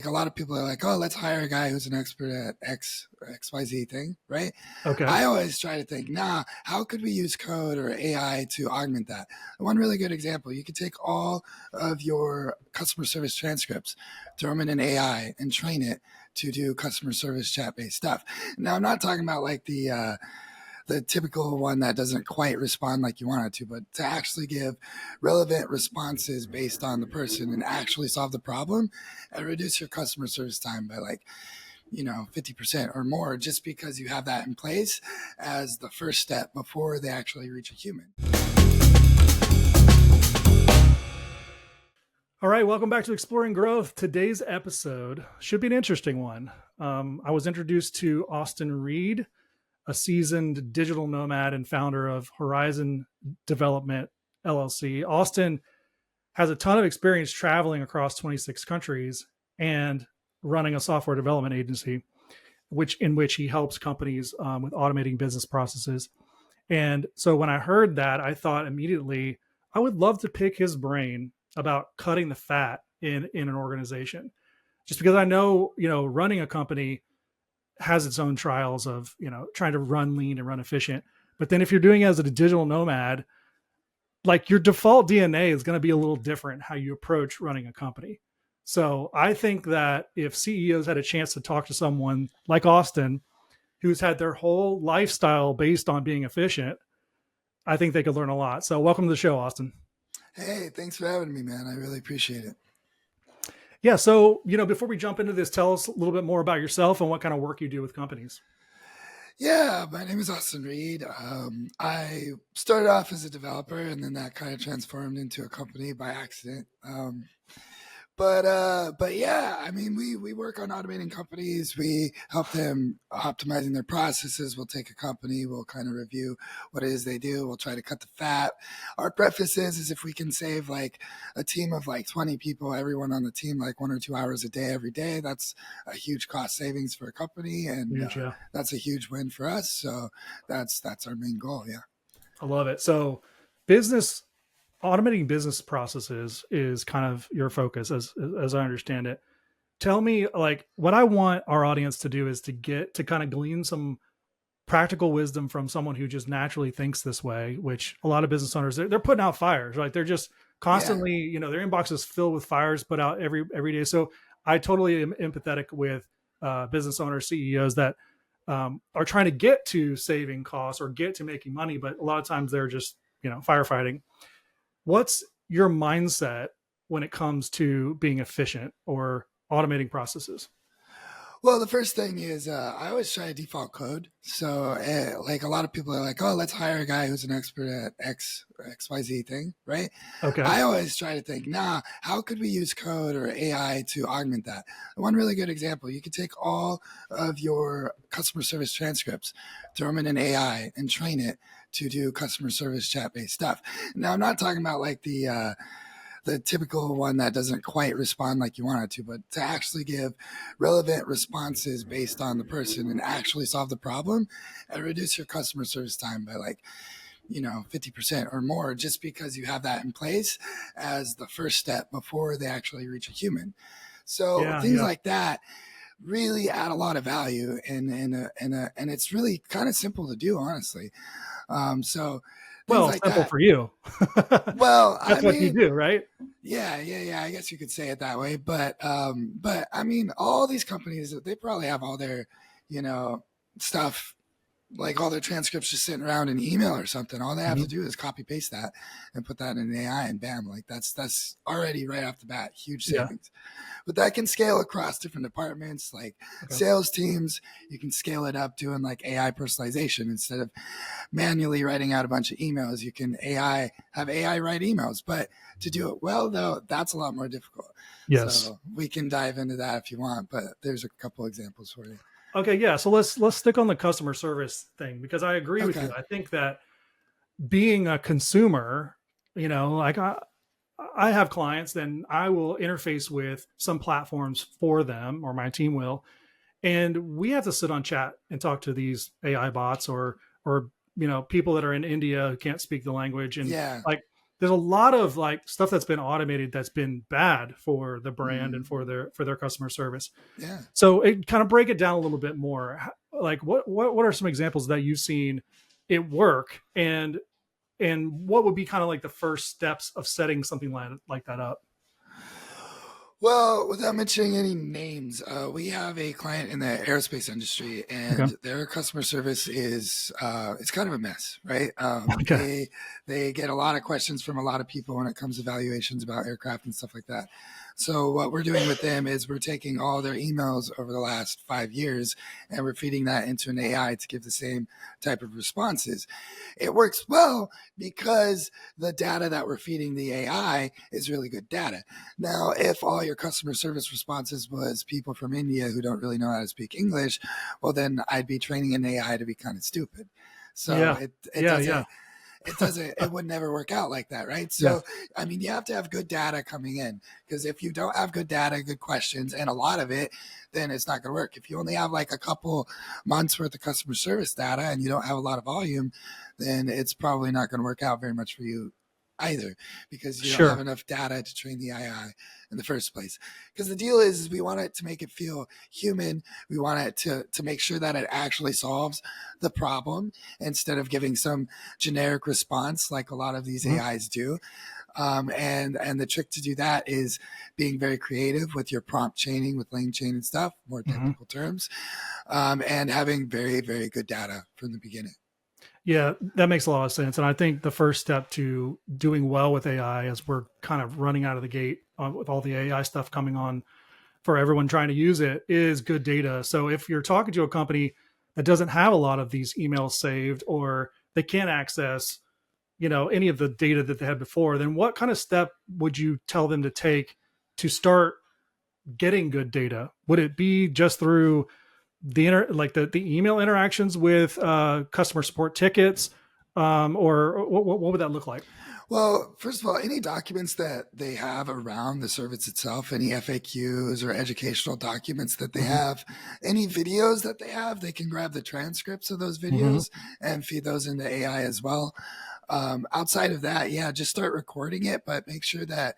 A lot of people are like, oh, let's hire a guy who's an expert at XYZ thing, right? Okay. I always try to think, nah, how could we use code or AI to augment that? One really good example, you could take all of your customer service transcripts, throw them in an AI and train it to do customer service chat-based stuff. Now, I'm not talking about like the typical one that doesn't quite respond like you want it to, but to actually give relevant responses based on the person and actually solve the problem and reduce your customer service time by 50% or more, just because you have that in place as the first step before they actually reach a human. All right, welcome back to Exploring Growth. Today's episode should be an interesting one. I was introduced to Austin Reed, a seasoned digital nomad and founder of Horizon Development LLC. Austin has a ton of experience traveling across 26 countries and running a software development agency, in which he helps companies with automating business processes. And so when I heard that, I thought immediately, I would love to pick his brain about cutting the fat in an organization. Just because I know, running a company has its own trials of, trying to run lean and run efficient. But then if you're doing it as a digital nomad, like your default DNA is going to be a little different how you approach running a company. So I think that if CEOs had a chance to talk to someone like Austin, who's had their whole lifestyle based on being efficient, I think they could learn a lot. So welcome to the show, Austin. Hey, thanks for having me, man. I really appreciate it. Yeah. So, before we jump into this, tell us a little bit more about yourself and what kind of work you do with companies. Yeah, my name is Austin Reed. I started off as a developer, and then that kind of transformed into a company by accident. But yeah, I mean, we work on automating companies. We help them optimizing their processes. We'll take a company, we'll kind of review what it is they do. We'll try to cut the fat. Our preface is if we can save like a team of like 20 people, everyone on the team, like 1 or 2 hours a day, every day, that's a huge cost savings for a company. And Huge, yeah. that's a huge win for us. So that's our main goal. Yeah. I love it. So automating business processes is kind of your focus as I understand it. Tell me, like, what I want our audience to do is to get to kind of glean some practical wisdom from someone who just naturally thinks this way, which a lot of business owners, they're putting out fires, right? They're just constantly, their inbox is filled with fires put out every day. So I totally am empathetic with business owners, CEOs that are trying to get to saving costs or get to making money, but a lot of times they're just, firefighting. What's your mindset when it comes to being efficient or automating processes? Well, the first thing is I always try to default code. So like a lot of people are like, oh, let's hire a guy who's an expert at XYZ thing, right? Okay. I always try to think, nah, how could we use code or AI to augment that? One really good example, you could take all of your customer service transcripts, throw them in an AI and train it to do customer service chat-based stuff. Now, I'm not talking about like the typical one that doesn't quite respond like you want it to, but to actually give relevant responses based on the person and actually solve the problem and reduce your customer service time by 50% or more, just because you have that in place as the first step before they actually reach a human. So things like that really add a lot of value, and it's really kind of simple to do, honestly. Well, like simple that. for you. Well, that's what you do, right? Yeah. I guess you could say it that way. But I mean, all these companies, they probably have all their, stuff, like all their transcripts just sitting around in email or something. All they have to do is copy paste that and put that in an AI, and bam, like that's already right off the bat, huge savings. But that can scale across different departments, like sales teams. You can scale it up doing like AI personalization. Instead of manually writing out a bunch of emails, you can have AI write emails. But to do it well, though, that's a lot more difficult. Yes. So we can dive into that if you want, but there's a couple examples for you. Okay, yeah. So let's stick on the customer service thing, because I agree with you. I think that being a consumer, like I have clients, then I will interface with some platforms for them, or my team will, and we have to sit on chat and talk to these AI bots or people that are in India who can't speak the language, and like there's a lot of like stuff that's been automated that's been bad for the brand and Mm, for their customer service. yeah. So it kind of break it down a little bit more. Like what are some examples that you've seen it work, and what would be kind of like the first steps of setting something like that up? Well, without mentioning any names, we have a client in the aerospace industry, Okay. and their customer service is it's kind of a mess, right? Okay. They get a lot of questions from a lot of people when it comes to valuations about aircraft and stuff like that. So what we're doing with them is we're taking all their emails over the last 5 years and we're feeding that into an AI to give the same type of responses. It works well because the data that we're feeding the AI is really good data. Now, if all your customer service responses was people from India who don't really know how to speak English, well, then I'd be training an AI to be kind of stupid. So Yeah. it Yeah. Yeah. doesn't it would never work out like that, right? Yeah. So I mean, you have to have good data coming in, because if you don't have good data, good questions, and a lot of it, then it's not going to work. If you only have like a couple months worth of customer service data and you don't have a lot of volume, then it's probably not going to work out very much for you either, because you don't have Sure. enough data to train the AI in the first place. Because the deal is we want it to make it feel human. We want it to make sure that it actually solves the problem instead of giving some generic response like a lot of these Mhm. AIs do. And the trick to do that is being very creative with your prompt chaining, with lane chain and stuff, more Mhm. technical terms, and having very, very good data from the beginning. Yeah, that makes a lot of sense. And I think the first step to doing well with AI, as we're kind of running out of the gate with all the AI stuff coming on for everyone trying to use it, is good data. So if you're talking to a company that doesn't have a lot of these emails saved, or they can't access, any of the data that they had before, then what kind of step would you tell them to take to start getting good data? Would it be just through the email interactions with customer support tickets, or what would that look like? Well, first of all, any documents that they have around the service itself, any FAQs or educational documents that they Hmm. have, any videos that they have, they can grab the transcripts of those Hmm. videos and feed those into AI as well. Outside of that, yeah, just start recording it, but make sure that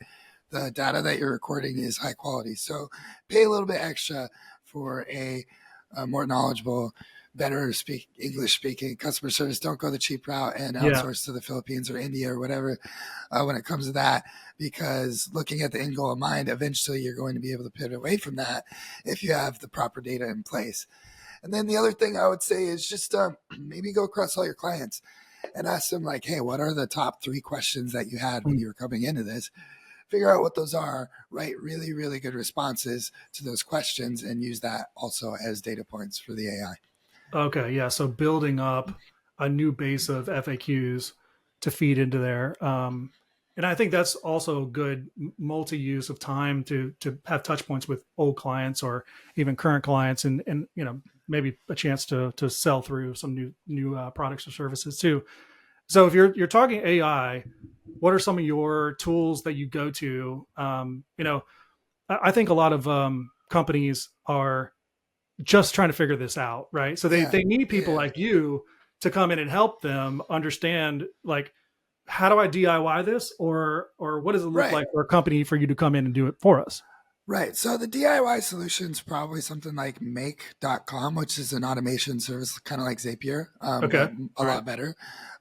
the data that you're recording is high quality. So pay a little bit extra for a more knowledgeable, better English speaking customer service. Don't go the cheap route and Yeah. outsource to the Philippines or India or whatever when it comes to that, because looking at the end goal in mind, eventually you're going to be able to pivot away from that if you have the proper data in place. And then the other thing I would say is just maybe go across all your clients and ask them, like, hey, what are the top 3 questions that you had when Mm. you were coming into this? Figure out what those are, write really, really good responses to those questions, and use that also as data points for the AI. Okay. Yeah. So building up a new base of FAQs to feed into there. And I think that's also good multi-use of time to have touch points with old clients or even current clients, and maybe a chance to sell through some new products or services too. So if you're talking AI, what are some of your tools that you go to? I think a lot of companies are just trying to figure this out, right? So they Yeah, they need people yeah, like you to come in and help them understand, like, how do I DIY this, or what does it look right. like for a company for you to come in and do it for us? Right. So the DIY solution is probably something like make.com, which is an automation service kind of like Zapier, Okay. but a All right. lot better.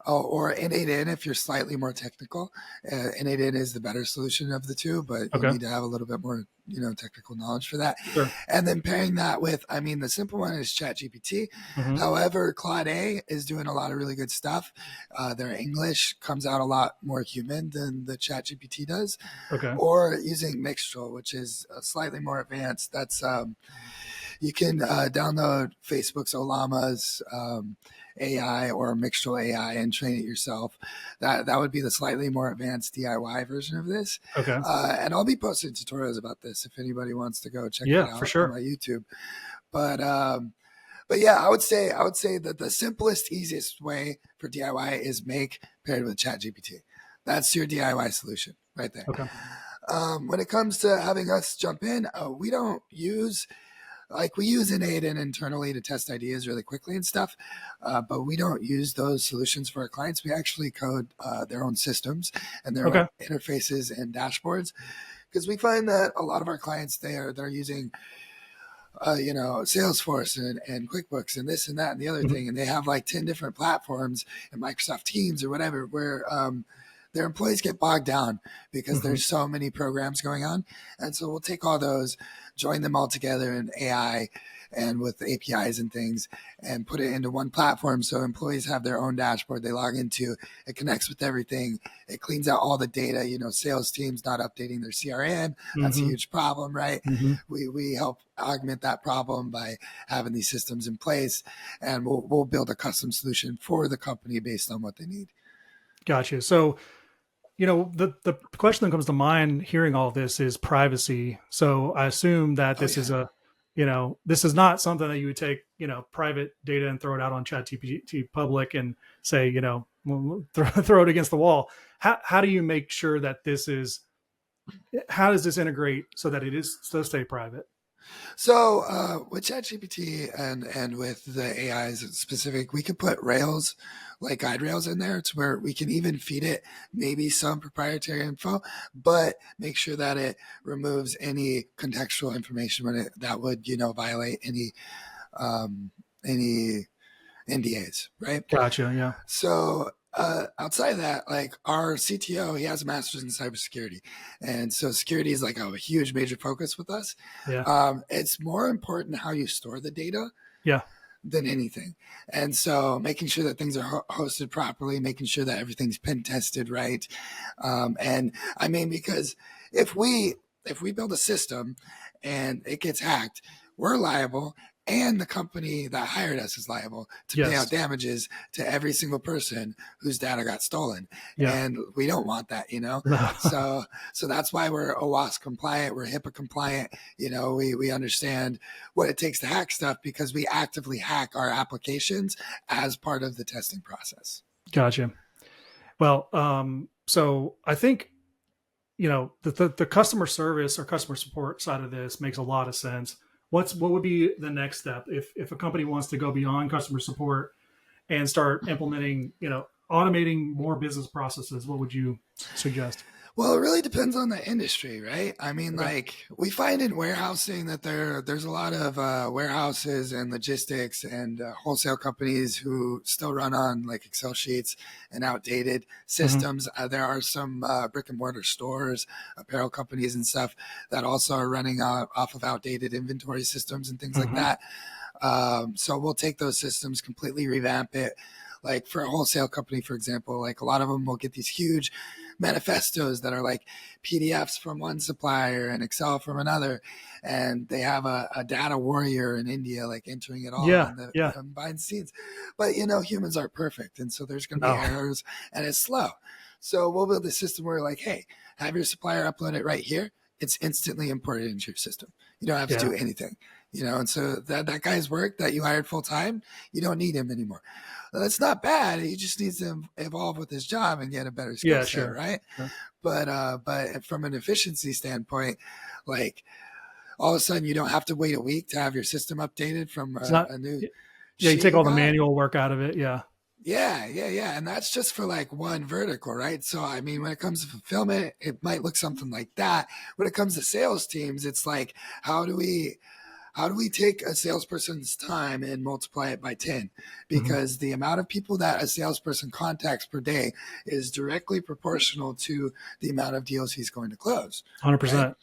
Or N8N if you're slightly more technical. N8N is the better solution of the two, but you'll Okay. need to have a little bit more, technical knowledge for that. Sure. And then pairing that with, I mean, the simple one is ChatGPT. Hmm. However, Claude A is doing a lot of really good stuff. Their English comes out a lot more human than the ChatGPT does, Okay. or using Mixtral, which is slightly more advanced. That's you can download Facebook's Olama's AI or Mixtral AI and train it yourself. That would be the slightly more advanced DIY version of this. Okay. And I'll be posting tutorials about this if anybody wants to go check that Yeah, for out on sure. my YouTube. But but yeah, I would say that the simplest, easiest way for DIY is make paired with ChatGPT. That's your DIY solution right there. Okay. When it comes to having us jump in, we don't use like we use Innate and internally to test ideas really quickly and stuff, but we don't use those solutions for our clients. We actually code their own systems and their own Okay. interfaces and dashboards, because we find that a lot of our clients, they're using Salesforce and QuickBooks and this and that and the other Mhm. thing, and they have like 10 different platforms and Microsoft Teams or whatever, where their employees get bogged down because Mhm. there's so many programs going on. And so we'll take all those, join them all together in AI and with APIs and things, and put it into one platform so employees have their own dashboard they log into. It connects with everything. It cleans out all the data. Sales teams not updating their CRM. That's a Mhm. huge problem, right? Mhm. We help augment that problem by having these systems in place, and we'll build a custom solution for the company based on what they need. Gotcha. So, the question that comes to mind hearing all this is privacy. So I assume that Oh this yeah. is this is not something that you would take, private data and throw it out on ChatGPT public and say, throw it against the wall. How do you make sure that how does this integrate so that it is still stay private? So with ChatGPT and with the AIs specific, we could put rails, like guide rails in there, to where we can even feed it maybe some proprietary info, but make sure that it removes any contextual information that would violate any NDAs, right? Gotcha. Yeah. So outside of that, like our CTO, he has a master's in cybersecurity, and so security is like a huge major focus with us. Yeah. It's more important how you store the data Yeah. than anything, and so making sure that things are hosted properly, making sure that everything's pen tested right, and I mean, because if we build a system and it gets hacked, we're liable, and the company that hired us is liable to pay out Yes. damages to every single person whose data got stolen. Yeah. And we don't want that, No. So that's why we're OWASP compliant, we're HIPAA compliant. We understand what it takes to hack stuff because we actively hack our applications as part of the testing process. Gotcha. Well, so I think the customer service or customer support side of this makes a lot of sense. What would be the next step if a company wants to go beyond customer support and start implementing, automating more business processes? What would you suggest? Well, it really depends on the industry, right? I mean, Okay. like we find in warehousing that there's a lot of warehouses and logistics and wholesale companies who still run on like Excel sheets and outdated Hmm. systems. There are some brick and mortar stores, apparel companies and stuff that also are running off of outdated inventory systems and things like Hmm. that. So we'll take those systems, completely revamp it. Like for a wholesale company, for example, like a lot of them will get these huge manifestos that are like PDFs from one supplier and Excel from another. And they have a data warrior in India, like entering it all Yeah. in the Yeah. behind the scenes. But, humans aren't perfect. And so there's going to be No. errors and it's slow. So we'll build a system where like, hey, have your supplier upload it right here. It's instantly imported into your system. You don't have to Yeah. do anything, and so that guy's work that you hired full time, you don't need him anymore. That's not bad. He just needs to evolve with his job and get a better skill Yeah. set, Sure. right? Sure. But from an efficiency standpoint, like all of a sudden you don't have to wait a week to have your system updated from It's not. a new Yeah. You sheet take you all the got. manual work out of it. Yeah. Yeah. And that's just for like one vertical, right? So, I mean, when it comes to fulfillment, it might look something like that. When it comes to sales teams, it's like, how do we take a salesperson's time and multiply it by 10? Hmm. Because the amount of people that a salesperson contacts per day is directly proportional to the amount of deals he's going to close, right? 100%.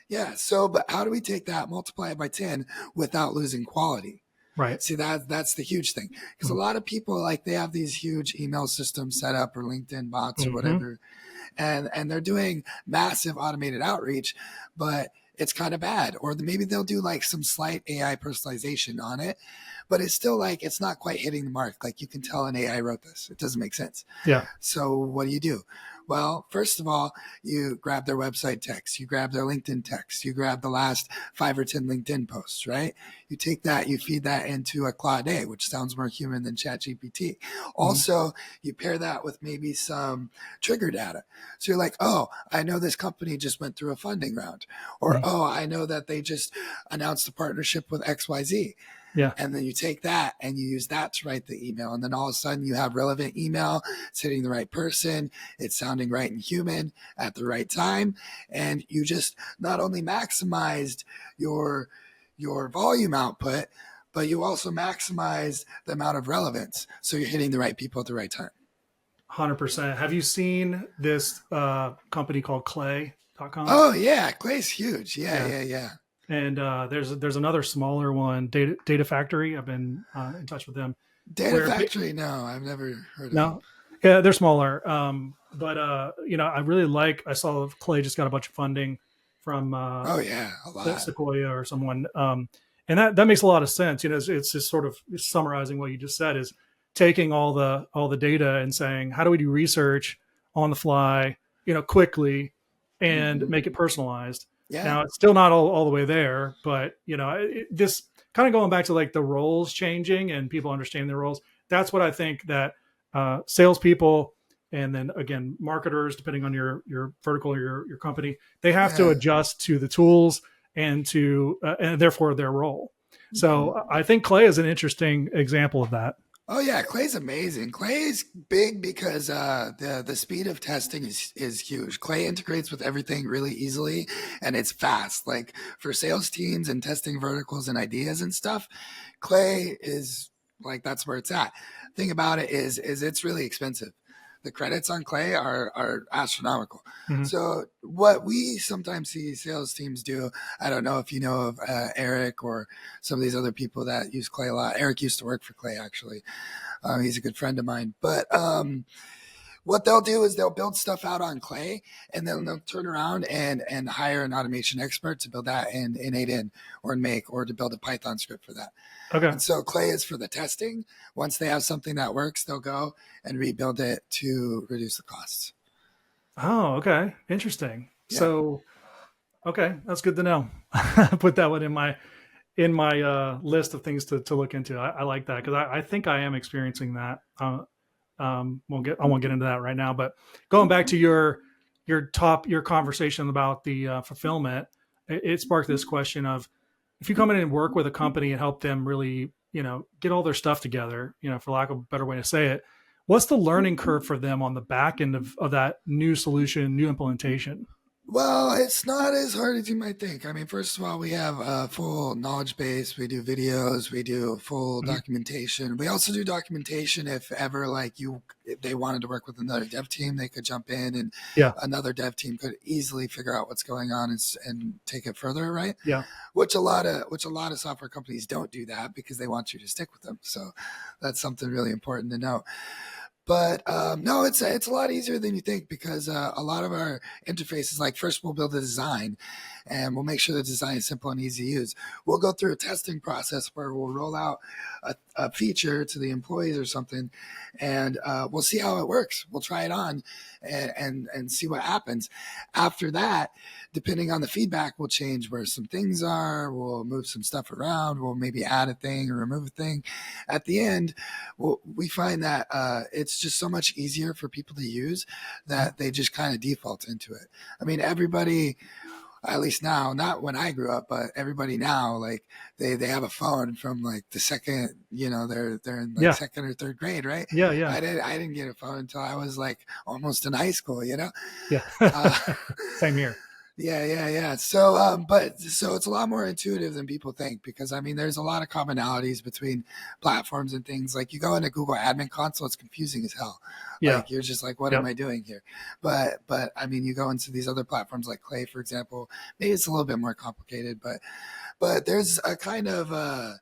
Yeah. So, but how do we take that, multiply it by 10 without losing quality? Right. See, that's the huge thing, because a Hmm. lot of people, like, they have these huge email systems set up or LinkedIn bots or Hmm. whatever, and they're doing massive automated outreach, but it's kind of bad. Or maybe they'll do like some slight AI personalization on it, but it's still like it's not quite hitting the mark. Like you can tell an AI wrote this. It doesn't make sense. Yeah. So what do? Well, first of all, you grab their website text, you grab their LinkedIn text, you grab the last 5 or 10 LinkedIn posts, right? You take that, you feed that into a Claude A, which sounds more human than ChatGPT. Mhm. Also, you pair that with maybe some trigger data. So you're like, oh, I know this company just went through a funding round, or Mhm. oh, I know that they just announced a partnership with XYZ. Yeah. And then you take that and you use that to write the email. And then all of a sudden you have relevant email. It's hitting the right person. It's sounding right and human at the right time. And you just not only maximized your volume output, but you also maximize the amount of relevance. So you're hitting the right people at the right time. 100%. Have you seen this company called Clay.com? Oh yeah, Clay's huge. Yeah, Yeah. yeah, yeah. And there's another smaller one, Data Factory. I've been in touch with them. Data Where Factory, no, I've never heard of them. no, yeah, they're smaller. But I really like. I saw Clay just got a bunch of funding from Oh yeah, a lot. Sequoia or someone, and that makes a lot of sense. It's just sort of summarizing what you just said is taking all the data and saying how do we do research on the fly, quickly, and Mhm. make it personalized. Yeah. Now it's still not all the way there, but this kind of going back to like the roles changing and people understanding their roles. That's what I think that salespeople and then again marketers, depending on your vertical or your company, they have to Yeah. adjust to the tools and therefore their role. Mhm. So I think Clay is an interesting example of that. Oh yeah, Clay's amazing. Clay's big because the speed of testing is huge. Clay integrates with everything really easily, and it's fast. Like for sales teams and testing verticals and ideas and stuff, Clay is like that's where it's at. Thing about it is it's really expensive. The credits on Clay are astronomical. Mhm. So what we sometimes see sales teams do, I don't know if you know of Eric or some of these other people that use Clay a lot. Eric used to work for Clay actually. He's a good friend of mine. But what they'll do is they'll build stuff out on Clay, and then they'll turn around and hire an automation expert to build that in 8in or in Make or to build a Python script for that. Okay. And so Clay is for the testing. Once they have something that works, they'll go and rebuild it to reduce the costs. Oh, okay. Interesting. Yeah. So, okay, that's good to know. Put that one in my list of things to look into. I like that because I think I am experiencing that. I won't get into that right now, but going back to your conversation about the fulfillment, it sparked this question of if you come in and work with a company and help them really get all their stuff together, for lack of a better way to say it, what's the learning curve for them on the back end of that new solution, new implementation? Well, it's not as hard as you might think. I mean, first of all, we have a full knowledge base. We do videos. We do full Mhm. documentation. We also do documentation if ever if they wanted to work with another dev team, they could jump in and Yeah, another dev team could easily figure out what's going on and take it further, right? yeah. Which a lot of software companies don't do that because they want you to stick with them. So that's something really important to know. But no, it's a lot easier than you think because a lot of our interfaces, like first we'll build a design and we'll make sure the design is simple and easy to use. We'll go through a testing process where we'll roll out a feature to the employees or something, and we'll see how it works. We'll try it on and see what happens. After that, depending on the feedback, we'll change where some things are. We'll move some stuff around. We'll maybe add a thing or remove a thing. At the end, we find that it's just so much easier for people to use that they just kind of default into it. I mean, everybody, at least now, not when I grew up, but everybody now, like they have a phone from like the second, they're in like Yeah, second or third grade, right? yeah, yeah, I didn't get a phone until I was like almost in high school. yeah. Uh, Same here. Yeah, yeah, yeah. So it's a lot more intuitive than people think because I mean, there's a lot of commonalities between platforms and things. Like you go into Google Admin Console, it's confusing as hell. Yeah, Like you're just like, what am yep. I doing here? But I mean, you go into these other platforms like Clay, for example. Maybe it's a little bit more complicated, but there's a kind of a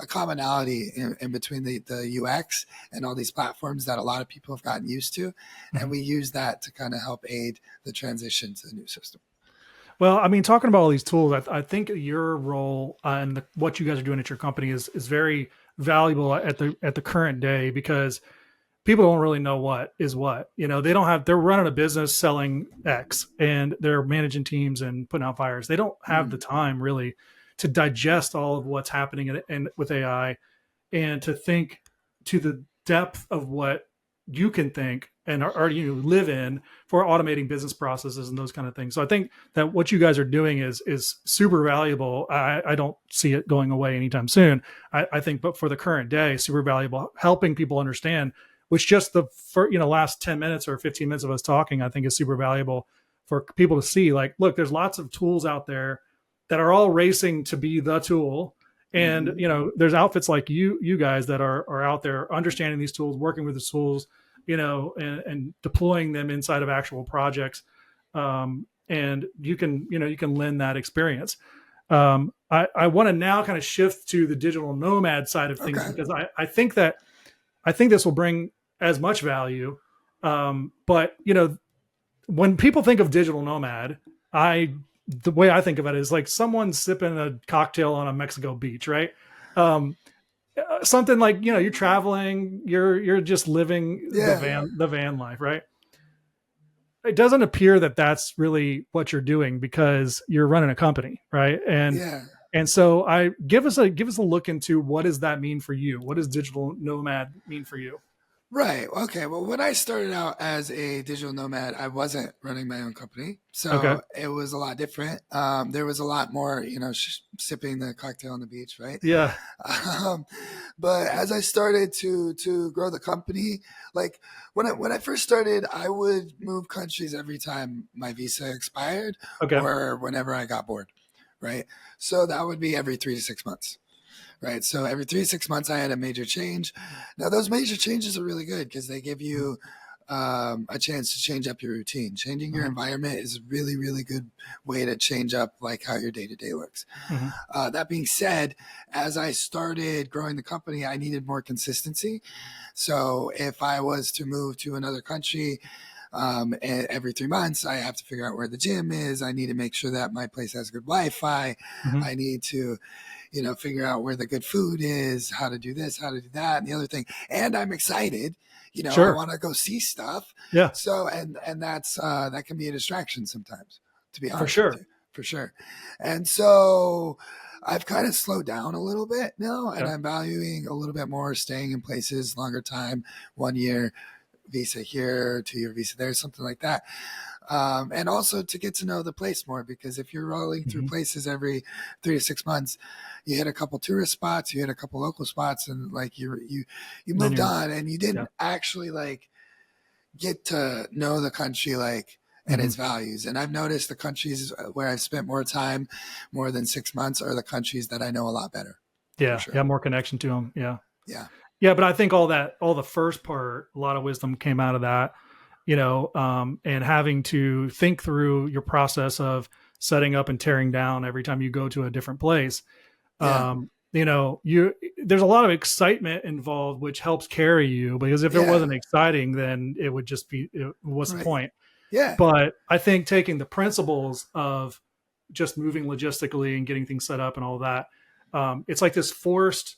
commonality in between the UX and all these platforms that a lot of people have gotten used to, and Mhm. we use that to kind of help aid the transition to the new system. Well, I mean, talking about all these tools, I think your role and what you guys are doing at your company is very valuable at the current day because people don't really know what is what. They don't have, they're running a business selling X and they're managing teams and putting out fires. They don't have the time really to digest all of what's happening and with AI, and to think to the depth of what you can think and are you live in for automating business processes and those kind of things. So I think that what you guys are doing is super valuable. I don't see it going away anytime soon. I think, but for the current day, super valuable, helping people understand, which just the last 10 minutes or 15 minutes of us talking, I think is super valuable for people to see. Like, look, there's lots of tools out there that are all racing to be the tool. And, there's outfits like you guys that are out there understanding these tools, working with the tools, and deploying them inside of actual projects. And you can lend that experience. I want to now kind of shift to the digital nomad side of things, because I think this will bring as much value. But when people think of digital nomad, the way I think of it is like someone sipping a cocktail on a Mexico beach, right? Something like, you're traveling, you're just living the van life, right? It doesn't appear that that's really what you're doing, because you're running a company, right? And so give us a look into, what does that mean for you? What does digital nomad mean for you? Right. Okay. Well, when I started out as a digital nomad, I wasn't running my own company, so it was a lot different. There was a lot more, sipping the cocktail on the beach, right? Yeah. But as I started to grow the company, like when I first started, I would move countries every time my visa expired, or whenever I got bored, right? So that would be every 3 to 6 months. Right. So every 3 to 6 months, I had a major change. Now, those major changes are really good because they give you a chance to change up your routine. Changing your environment is a really, really good way to change up like how your day-to-day looks. That being said, as I started growing the company, I needed more consistency. So if I was to move to another country, every 3 months, I have to figure out where the gym is. I need to make sure that my place has good Wi-Fi. I need to figure out where the good food is, how to do this, how to do that, and the other thing. And I'm excited, I want to go see stuff. Yeah. So, and that's, that can be a distraction sometimes, to be honest. For sure. And so I've kind of slowed down a little bit now, and I'm valuing a little bit more staying in places longer time, 1 year visa here, 2-year visa there, something like that. And also to get to know the place more, because if you're rolling through places every 3 to 6 months, you hit a couple tourist spots, you hit a couple local spots, and like you moved on, and you didn't actually like get to know the country and its values. And I've noticed the countries where I've spent more time, more than 6 months, are the countries that I know a lot better. Yeah. Sure. Yeah. More connection to them. Yeah. Yeah. Yeah. But I think all the first part, a lot of wisdom came out of that, and having to think through your process of setting up and tearing down every time you go to a different place. There's a lot of excitement involved, which helps carry you, because if it wasn't exciting, then it would just be, what's the point? Yeah. But I think taking the principles of just moving logistically and getting things set up and all that, it's like this forced,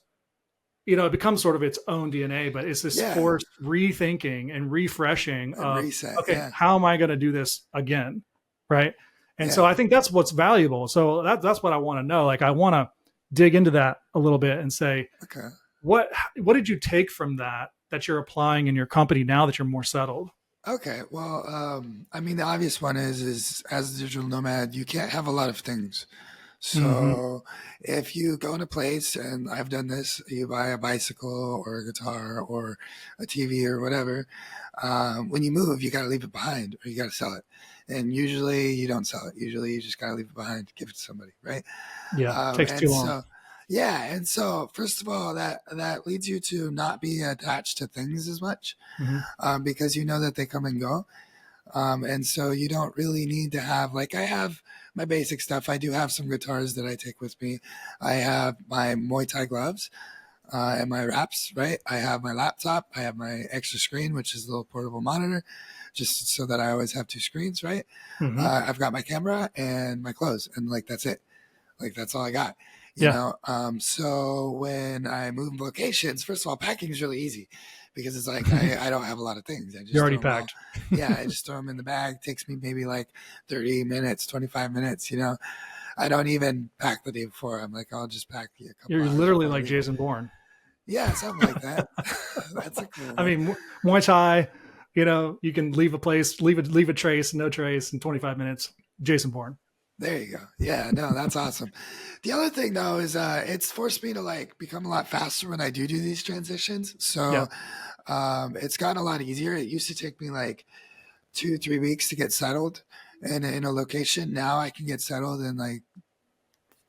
it becomes sort of its own DNA, but it's this forced rethinking and refreshing of, reset, how am I going to do this again? Right. And so I think that's what's valuable. So that's what I want to know. Like, I want to dig into that a little bit and say, what did you take from that you're applying in your company now that you're more settled? Okay. Well, I mean, the obvious one is as a digital nomad, you can't have a lot of things. So if you go in a place, and I've done this, you buy a bicycle or a guitar or a TV or whatever, when you move, you got to leave it behind, or you got to sell it. And usually you don't sell it. Usually you just got to leave it behind, give it to somebody, right? Yeah, takes too long. So, and so first of all, that leads you to not be attached to things as much, because you know that they come and go. And so you don't really need to have, like, I have my basic stuff. I do have some guitars that I take with me. I have my Muay Thai gloves and my wraps, right? I have my laptop. I have my extra screen, which is a little portable monitor, just so that I always have 2 screens, right? I've got my camera and my clothes, and like, that's it. Like, that's all I got. You know? So when I move locations, first of all, packing is really easy, because it's like I don't have a lot of things. I just You're already throw them all. packed. Yeah, I just throw them in the bag. It takes me maybe like 30 minutes, 25 minutes. I don't even pack the day before. I'm like, I'll just pack a couple You're hours literally before I like leave. Jason Bourne. Yeah, something like that. That's a cool I one. mean, Muay Thai, you can leave a place, leave a trace, no trace in 25 minutes. Jason Bourne. There you go. Yeah, no, that's awesome. The other thing though is it's forced me to like become a lot faster when I do these transitions. Yeah. So it's gotten a lot easier. It used to take me like 2-3 weeks to get settled in a location. Now I can get settled in like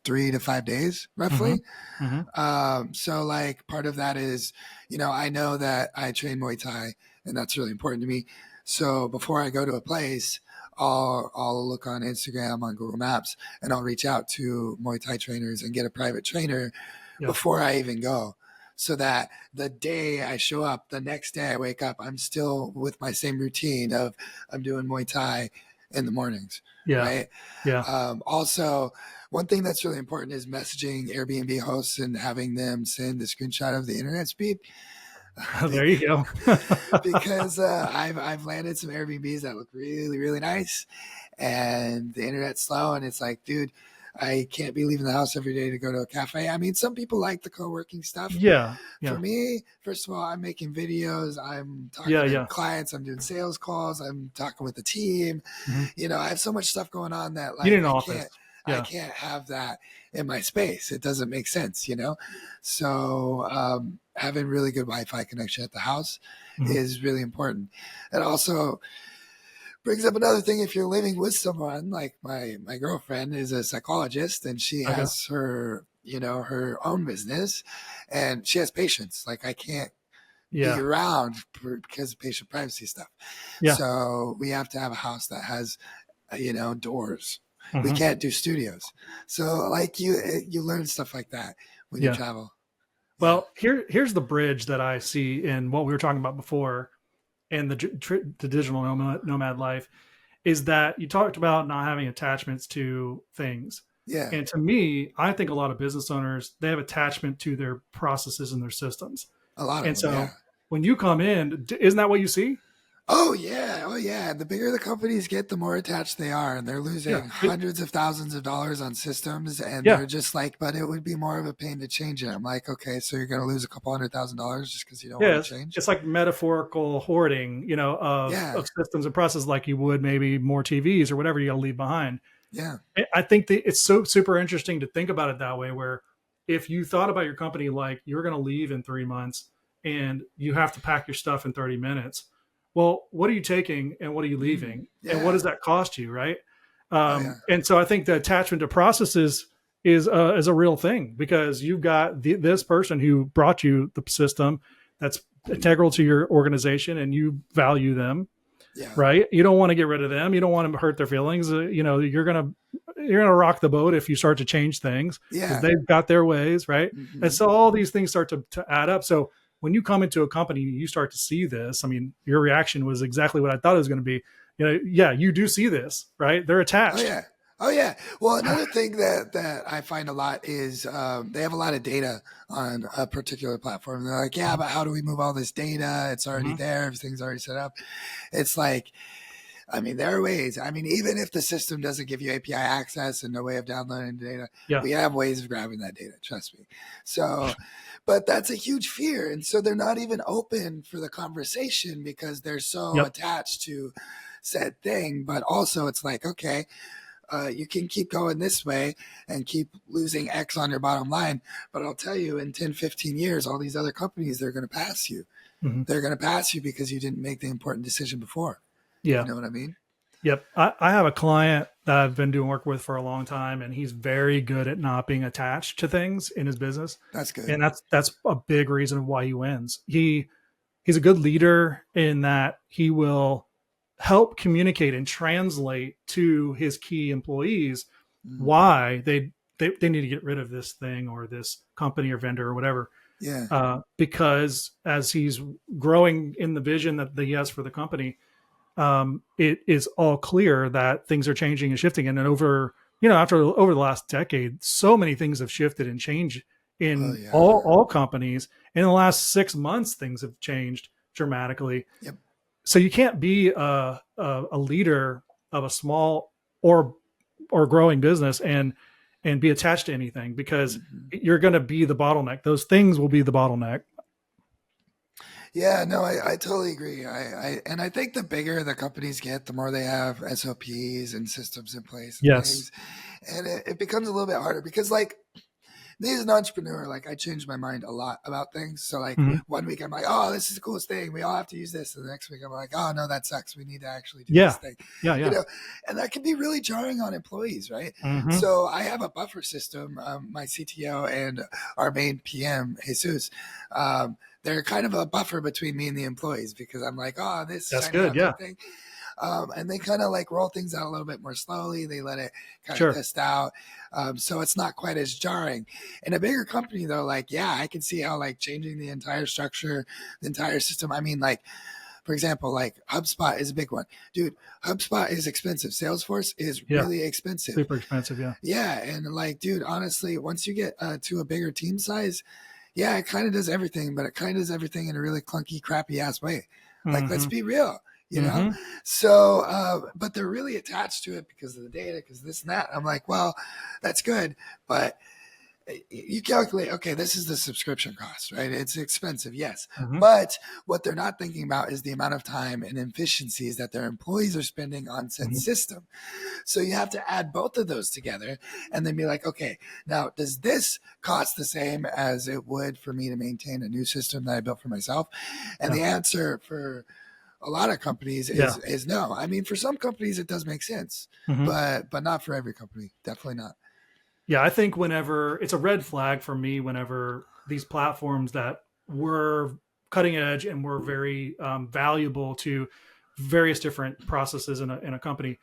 3 to 5 days, Mm-hmm. roughly. Mm-hmm. So like part of that is, I know that I train Muay Thai, and that's really important to me. So before I go to a place, I'll look on Instagram, on Google Maps, and I'll reach out to Muay Thai trainers and get a private trainer Yeah. before I even go. So that the day I show up, the next day I wake up, I'm still with my same routine of I'm doing Muay Thai in the mornings, Yeah. right? Yeah. Also, one thing that's really important is messaging Airbnb hosts and having them send a screenshot of the internet speed. There you go. Because I've landed some Airbnbs that look really, really nice, and the internet's slow, and it's like, dude, I can't be leaving the house every day to go to a cafe. I mean, some people like the co-working stuff. Yeah. For Yeah. me, first of all, I'm making videos, I'm talking Yeah. to Yeah. clients, I'm doing sales calls, I'm talking with the team. Mm-hmm. I have so much stuff going on that You need like an office. I Yeah. can't have that in my space. It doesn't make sense. So having really good Wi-Fi connection at the house Mhm. is really important. It also brings up another thing. If you're living with someone, like my girlfriend is a psychologist, and she Okay. has her her own business, and she has patients. Like I can't be Yeah. around because of patient privacy stuff. Yeah. So we have to have a house that has doors. We Mhm. can't do studios. So like you learn stuff like that when you Yeah. travel. Yeah. Well, here's the bridge that I see in what we were talking about before, and the digital nomad life, is that you talked about not having attachments to things. Yeah. And to me, I think a lot of business owners, they have attachment to their processes and their systems. A lot And of them, yeah. so when you come in, isn't that what you see? Oh yeah. The bigger the companies get, the more attached they are, and they're losing Yeah. hundreds of thousands of dollars on systems, and Yeah. they're just like, but it would be more of a pain to change it. I'm like, okay, so you're going to lose a couple $100,000 just because you don't Yeah, want to change? it's like metaphorical hoarding, Yeah. of systems and processes, like you would maybe more TVs or whatever you got to leave behind. Yeah. I think that it's so super interesting to think about it that way, where if you thought about your company like you're going to leave in 3 months and you have to pack your stuff in 30 minutes, well, what are you taking and what are you leaving? And what Yeah. does that cost you, right? Oh yeah. And so I think the attachment to processes is a real thing, because you've got this person who brought you the system that's integral to your organization, and you value them, Yeah. right? You don't want to get rid of them. You don't want to hurt their feelings. You're gonna rock the boat if you start to change things, because Yeah. they've got their ways, right? Mhm. And so all these things start to add up. So when you come into a company, you start to see this. I mean, your reaction was exactly what I thought it was going to be. Yeah, you do see this, right? They're attached. Oh yeah. Oh yeah. Well, another thing that I find a lot is they have a lot of data on a particular platform. They're like, yeah, but how do we move all this data? It's already Mhm. there. Everything's already set up. It's like, I mean, there are ways. I mean, even if the system doesn't give you API access and no way of downloading data, Yeah. we have ways of grabbing that data. Trust me. So, but that's a huge fear, and so they're not even open for the conversation because they're so Yep. attached to said thing. But also, it's like, okay, you can keep going this way and keep losing X on your bottom line. But I'll tell you, in 10, 15 years, all these other companies, they're going to pass you. Mhm. They're going to pass you because you didn't make the important decision before. Yeah. You know what I mean? Yep. I have a client that I've been doing work with for a long time, and he's very good at not being attached to things in his business. That's good. And that's a big reason why he wins. He's a good leader in that he will help communicate and translate to his key employees why they need to get rid of this thing or this company or vendor or whatever. Yeah. Because as he's growing in the vision that he has for the company, it is all clear that things are changing and shifting. And then over the last decade, so many things have shifted and changed Oh in yeah. all companies. In the last 6 months, things have changed dramatically. Yep. So you can't be a leader of a small or growing business and be attached to anything, because Hmm. you're going to be the bottleneck. Those things will be the bottleneck. Yeah, no, I totally agree. And I think the bigger the companies get, the more they have SOPs and systems in place and Yes. things. And it becomes a little bit harder because like me as an entrepreneur, like I change my mind a lot about things. So like Mhm. one week I'm like, oh, this is the coolest thing. We all have to use this. And the next week I'm like, oh no, that sucks. We need to actually do this Yeah. thing. Yeah. You Yeah. know, and that can be really jarring on employees, right? Hmm. So I have a buffer system. My CTO and our main PM, Jesus, they're kind of a buffer between me and the employees because I'm like, oh, this That's shiny good. object Yeah. thing. And they kind of like roll things out a little bit more slowly. They let it kind of Sure. test out. So it's not quite as jarring. In a bigger company though, like, yeah, I can see how like changing the entire structure, the entire system. I mean, like, for example, like HubSpot is a big one. Dude, HubSpot is expensive. Salesforce is Yeah. really expensive. Super expensive. Yeah. Yeah. And like, dude, honestly, once you get to a bigger team size, yeah, it kind of does everything, but it kind of does everything in a really clunky, crappy ass way. Like, let's Hmm. be real, you know? Hmm. So, but they're really attached to it because of the data, because this and that. I'm like, well, that's good. But you calculate, okay, this is the subscription cost, right? It's expensive, yes. Hmm. But what they're not thinking about is the amount of time and efficiencies that their employees are spending on said Hmm. system. So you have to add both of those together and then be like, okay, now does this cost the same as it would for me to maintain a new system that I built for myself? And Yeah. the answer for a lot of companies Yeah. is no. I mean, for some companies it does make sense, Hmm. but not for every company. Definitely not. Yeah. I think whenever it's a red flag for me, whenever these platforms that were cutting edge and were very valuable to various different processes in a company,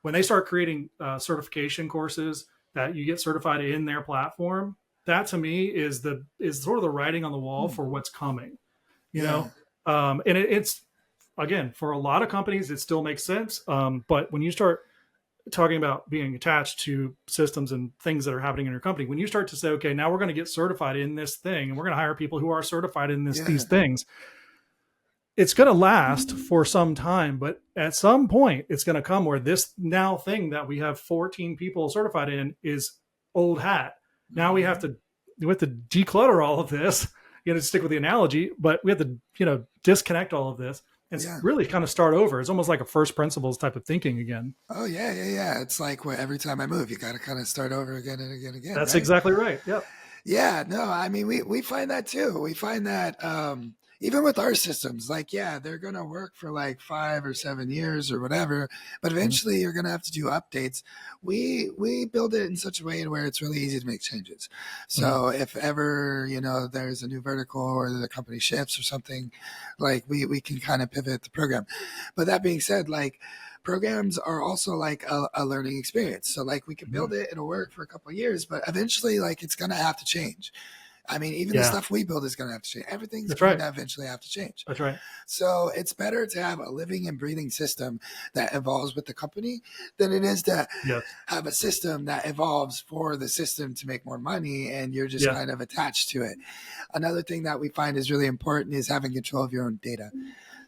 when they start creating certification courses that you get certified in their platform, that to me is sort of the writing on the wall Hmm. for what's coming. You Yeah. know, and it's again, for a lot of companies it still makes sense, but when you start talking about being attached to systems and things that are happening in your company, when you start to say, okay, now we're going to get certified in this thing and we're going to hire people who are certified in these Yeah. things, it's going to last for some time, but at some point it's going to come where this now thing that we have 14 people certified in is old hat. Now Hmm. we have to declutter all of this, to stick with the analogy, but we have to, disconnect all of this and Yeah. really kind of start over. It's almost like a first principles type of thinking again. Oh yeah, yeah, yeah. It's like what every time I move, you got to kind of start over again and again, and again, That's right? exactly right. Yep. Yeah, no, I mean we find that too. We find that even with our systems, like yeah, they're gonna work for like 5 or 7 years or whatever, but Mhm. eventually you're gonna have to do updates. We build it in such a way where it's really easy to make changes. Mhm. So if ever there's a new vertical or the company shifts or something, like we can kind of pivot the program. But that being said, like programs are also like a learning experience. So like we can Mhm. build it, it'll work for a couple of years, but eventually like it's gonna have to change. I mean, even the Yeah, stuff we build is gonna have to change. Everything's that's going right. to eventually have to change. That's right. So it's better to have a living and breathing system that evolves with the company than it is to Yes. have a system that evolves for the system to make more money and you're just Yeah. kind of attached to it. Another thing that we find is really important is having control of your own data.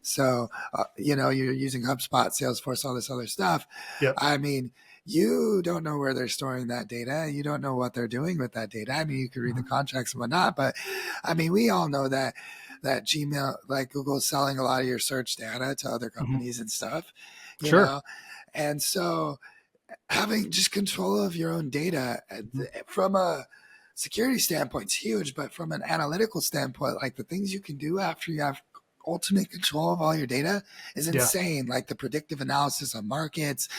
So, you're using HubSpot, Salesforce, all this other stuff. Yep. I mean, you don't know where they're storing that data. You don't know what they're doing with that data. I mean, you could read the Mhm. contracts and whatnot, but I mean, we all know that Gmail, like Google's selling a lot of your search data to other Mhm. companies and stuff, you Sure. know? And so having just control of your own data Mhm. from a security standpoint is huge, but from an analytical standpoint, like the things you can do after you have ultimate control of all your data is Yeah. insane. Like the predictive analysis of markets,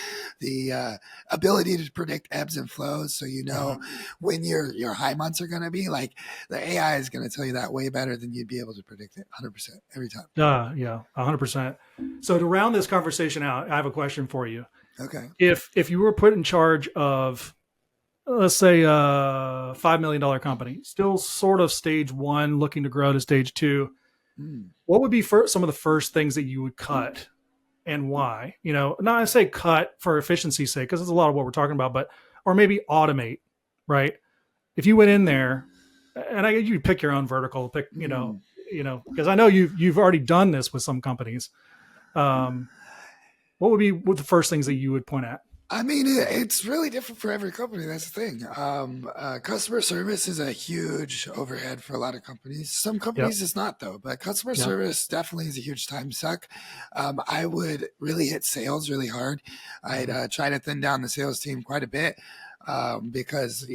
the ability to predict ebbs and flows, so Mhm. when your high months are going to be. Like the AI is going to tell you that way better than you'd be able to predict it 100% every time. Yeah, 100%. So to round this conversation out, I have a question for you. Okay. If you were put in charge of, let's say, a $5 million company, still sort of stage one, looking to grow to stage two, Mm. what would be some of the first things that you would cut and why? Not I say cut for efficiency's sake, because it's a lot of what we're talking about, but or maybe automate, right? If you went in there and you pick your own vertical, Mm. because I know you've already done this with some companies. Um, what would be the first things that you would point at? I mean, it's really different for every company. That's the thing. Customer service is a huge overhead for a lot of companies. Some Yep. companies it's not though, but customer Yeah. service definitely is a huge time suck. I would really hit sales really hard. I'd Mhm. try to thin down the sales team quite a bit because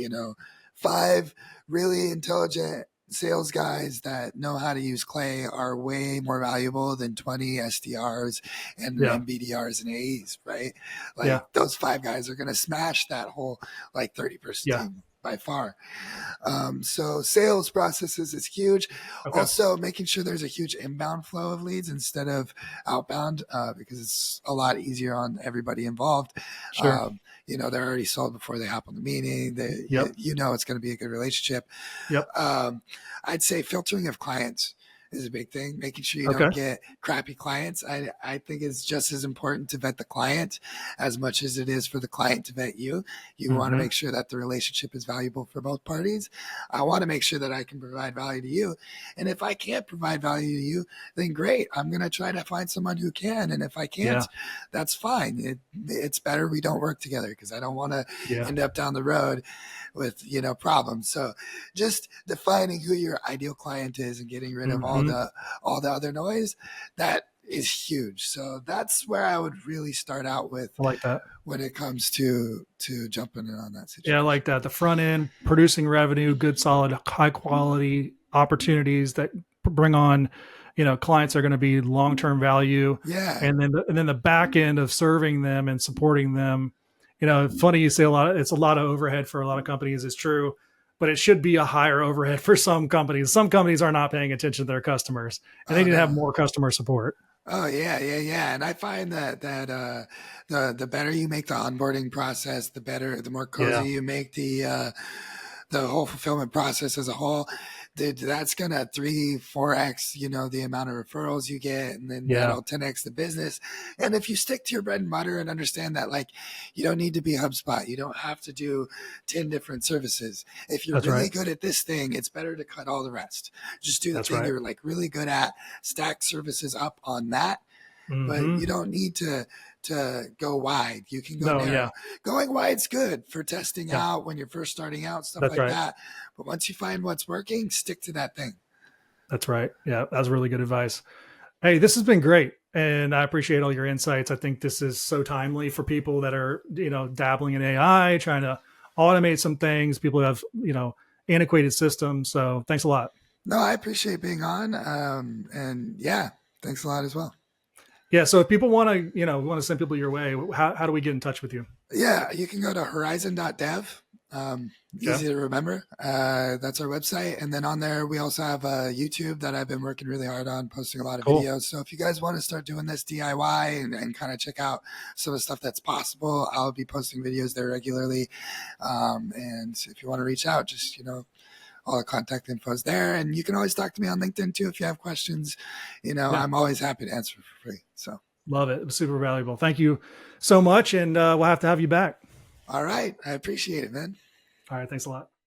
five really intelligent sales guys that know how to use Clay are way more valuable than 20 SDRs Yeah. and BDRs and AEs, right? Yeah. Like those five guys are going to smash that whole like 30-person Yeah. team by far. So sales processes is huge. Okay. Also, making sure there's a huge inbound flow of leads instead of outbound because it's a lot easier on everybody involved. Sure. They're already sold before they hop on the meeting. Yep. It's going to be a good relationship. Yep. Um, I'd say filtering of clients is a big thing. Making sure you Okay. don't get crappy clients. I think it's just as important to vet the client as much as it is for the client to vet you. You want to Hmm. make sure that the relationship is valuable for both parties. I want to make sure that I can provide value to you. And if I can't provide value to you, then great. I'm going to try to find someone who can. And if I Yeah. can't, that's fine. It's better we don't work together because I don't want to Yeah. end up down the road with problems. So just defining who your ideal client is and getting rid of Hmm. all the other noise, that is huge. So that's where I would really start out with I like that. when it comes to jumping in on that Yeah, I situation. like that. The front end, producing revenue, good, solid, high quality opportunities that bring on, clients are going to be long term value, Yeah. and then the back end of serving them and supporting them. Funny you say it's a lot of overhead for a lot of companies. It's true, but it should be a higher overhead for some companies. Some companies are not paying attention to their customers, and they Oh need to have no. more customer support. Oh yeah, yeah, yeah. And I find that the better you make the onboarding process, the more cozy Yeah, you make the whole fulfillment process as a whole, dude, that's gonna 3, 4x, the amount of referrals you get, and then yeah, that'll 10x the business. And if you stick to your bread and butter and understand that, like, you don't need to be HubSpot, you don't have to do 10 different services. If you're that's right. really good at this thing, it's better to cut all the rest. Just do the That's thing right. you're like really good at, stack services up on that, but Hmm. you don't need to go wide. You can go No, narrow. yeah, Going wide's good for testing yeah, out when you're first starting out, stuff that's like right. that. But once you find what's working, stick to that thing. That's right. Yeah, that's really good advice. Hey, this has been great. And I appreciate all your insights. I think this is so timely for people that are, dabbling in AI, trying to automate some things, people who have, antiquated systems. So thanks a lot. No, I appreciate being on. And yeah, thanks a lot as well. Yeah. So if people want to send people your way, how do we get in touch with you? Yeah, you can go to horizon.dev. Okay. Easy to remember. That's our website. And then on there, we also have YouTube that I've been working really hard on, posting a lot of Cool. videos. So if you guys want to start doing this DIY and kind of check out some of the stuff that's possible, I'll be posting videos there regularly. And if you want to reach out, just, all the contact info is there. And you can always talk to me on LinkedIn too if you have questions. Yeah. I'm always happy to answer for free. So, Love it. It was super valuable. Thank you so much. And we'll have to have you back. all right. I appreciate it, man. All right. Thanks a lot.